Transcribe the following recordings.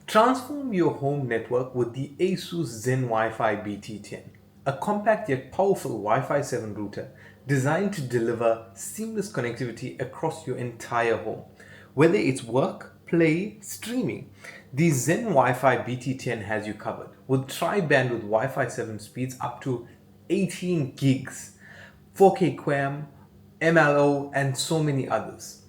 Transform your home network with the Asus ZenWifi BT10, a compact yet powerful Wi-Fi 7 router designed to deliver seamless connectivity across your entire home. Whether it's work, play, streaming, the ZenWifi BT10 has you covered with tri-bandwidth Wi-Fi 7 speeds up to 18 gigs, 4K QAM, MLO, and so many others.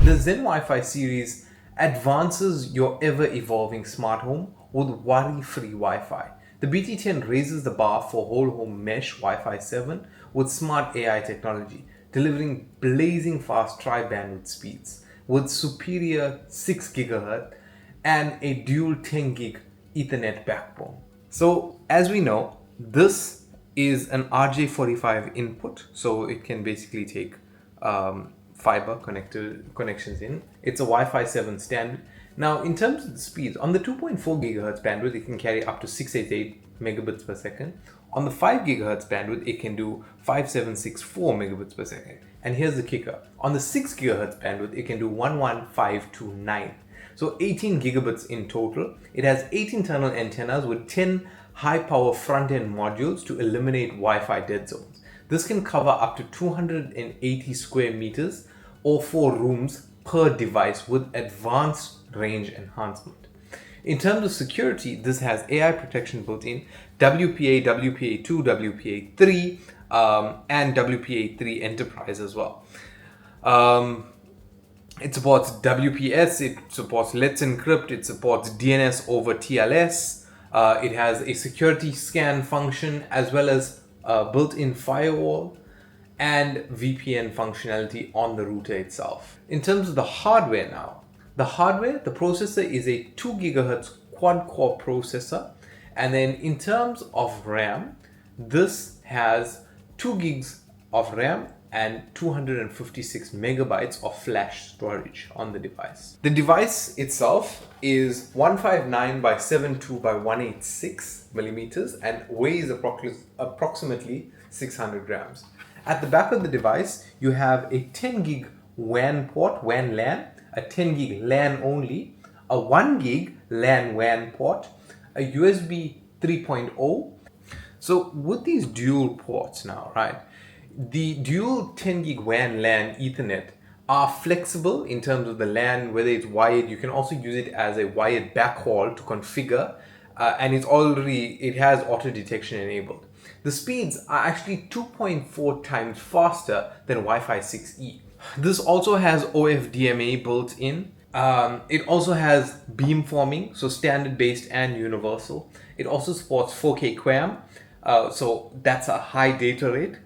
The ZenWifi series advances your ever-evolving smart home with worry-free Wi-Fi. The BT10 raises the bar for whole home mesh Wi-Fi 7 with smart AI technology, delivering blazing fast tri-bandwidth speeds with superior 6 GHz and a dual 10 gig Ethernet backbone. So as we know, this is an RJ45 input, so it can basically take fiber connections in. It's a Wi-Fi 7 standard. Now, in terms of the speeds, on the 2.4 gigahertz bandwidth, it can carry up to 688 megabits per second. On the 5 gigahertz bandwidth, it can do 5764 megabits per second. And here's the kicker. On the 6 gigahertz bandwidth, it can do 11529. So 18 gigabits in total. It has 8 internal antennas with 10 high power front-end modules to eliminate Wi-Fi dead zones. This can cover up to 280 square meters or 4 rooms per device with advanced range enhancement. In terms of security, this has AI protection built in, WPA, WPA2, WPA3, and WPA3 Enterprise as well. It supports WPS, it supports Let's Encrypt, it supports DNS over TLS, it has a security scan function as well as built-in firewall and VPN functionality on the router itself. In terms of the hardware now, the processor is a 2 gigahertz quad-core processor, and then in terms of RAM, this has 2 gigs of RAM and 256 megabytes of flash storage on the device. The device itself is 159 by 72 by 186 millimeters and weighs approximately 600 grams. At the back of the device, you have a 10 gig WAN port, WAN LAN, a 10 gig LAN only, a 1 gig LAN WAN port, a USB 3.0. So with these dual ports now, right? The dual 10 gig WAN LAN Ethernet are flexible in terms of the LAN, whether it's wired. You can also use it as a wired backhaul to configure, and it has auto detection enabled. The speeds are actually 2.4 times faster than Wi-Fi 6E. This also has OFDMA built in. It also has beamforming, so standard based and universal. It also supports 4K QAM, so that's a high data rate.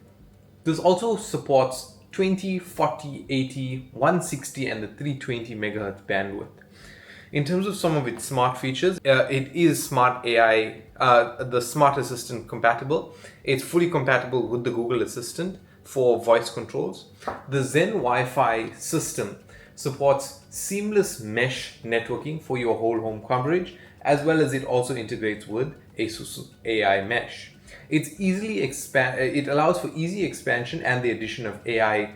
This also supports 20, 40, 80, 160 and the 320 megahertz bandwidth. In terms of some of its smart features, it is smart AI, the smart assistant compatible. It's fully compatible with the Google Assistant for voice controls. The ZenWifi system supports seamless mesh networking for your whole home coverage, as well as it also integrates with Asus AI Mesh. It allows for easy expansion and the addition of AI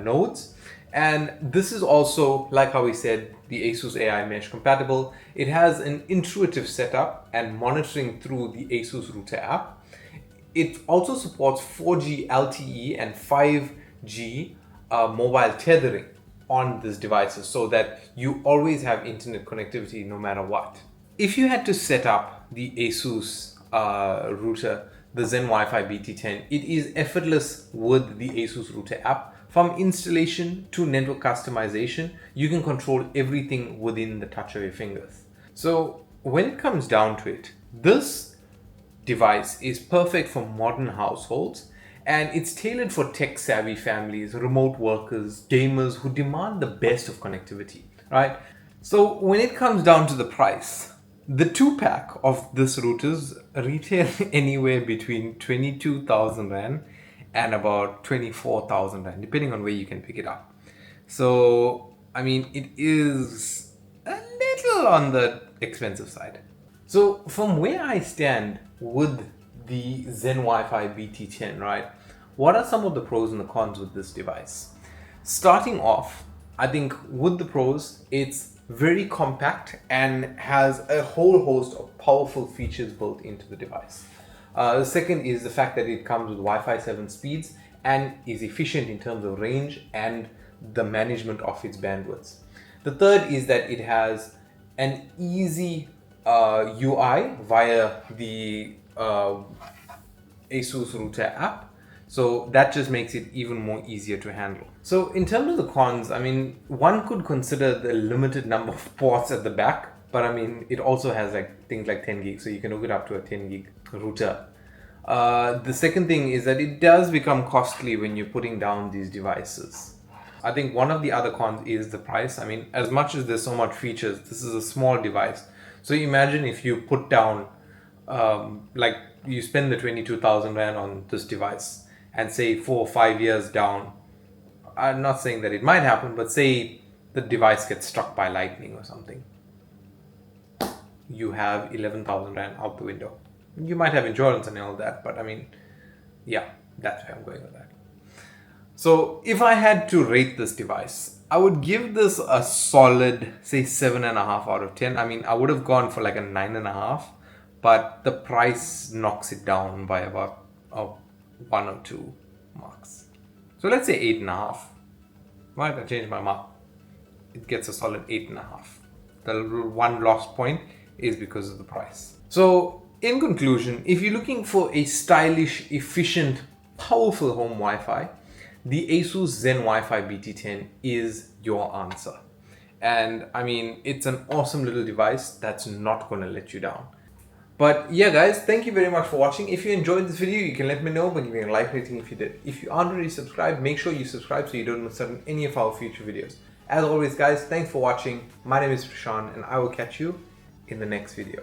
nodes. And this is also, like how we said, the Asus AI Mesh compatible. It has an intuitive setup and monitoring through the Asus Router app. It also supports 4G LTE and 5G mobile tethering on these devices so that you always have internet connectivity no matter what. If you had to set up the Asus router, the ZenWifi BT10, it is effortless with the Asus Router app. From installation to network customization, you can control everything within the touch of your fingers. So when it comes down to it, this device is perfect for modern households, and it's tailored for tech-savvy families, remote workers, gamers who demand the best of connectivity, right? So when it comes down to the price, the 2-pack of this routers retail anywhere between 22,000 Rand and about 24,000 Rand, depending on where you can pick it up. So, I mean, it is a little on the expensive side. So, from where I stand with the ZenWifi BT10, right? What are some of the pros and the cons with this device? Starting off, I think with the pros, it's very compact and has a whole host of powerful features built into the device. The second is the fact that it comes with Wi-Fi 7 speeds and is efficient in terms of range and the management of its bandwidths. The third is that it has an easy UI via the Asus router app. So that just makes it even more easier to handle. So in terms of the cons, I mean, one could consider the limited number of ports at the back, but I mean, it also has like things like 10 gig, so you can hook it up to a 10 gig router. The second thing is that it does become costly when you're putting down these devices. I think one of the other cons is the price. I mean, as much as there's so much features, this is a small device. So imagine if you put down, like you spend the 22,000 Rand on this device and say 4 or 5 years down, I'm not saying that it might happen, but say the device gets struck by lightning or something. You have 11,000 Rand out the window. You might have insurance and all that, but I mean, yeah, that's where I'm going with that. So if I had to rate this device, I would give this a solid, say 7.5 out of 10. I mean, I would have gone for like a 9.5, but the price knocks it down by about 1 or 2 marks. So let's say 8.5. Right, I changed my mark. It gets a solid 8.5. The one lost point is because of the price. So in conclusion, if you're looking for a stylish, efficient, powerful home Wi-Fi, the Asus ZenWifi BT10 is your answer. And I mean, it's an awesome little device that's not going to let you down. But yeah guys, thank you very much for watching. If you enjoyed this video, you can let me know by giving a like rating if you did. If you aren't already subscribed, make sure you subscribe so you don't miss out on any of our future videos. As always guys, thanks for watching. My name is Preshaan and I will catch you in the next video.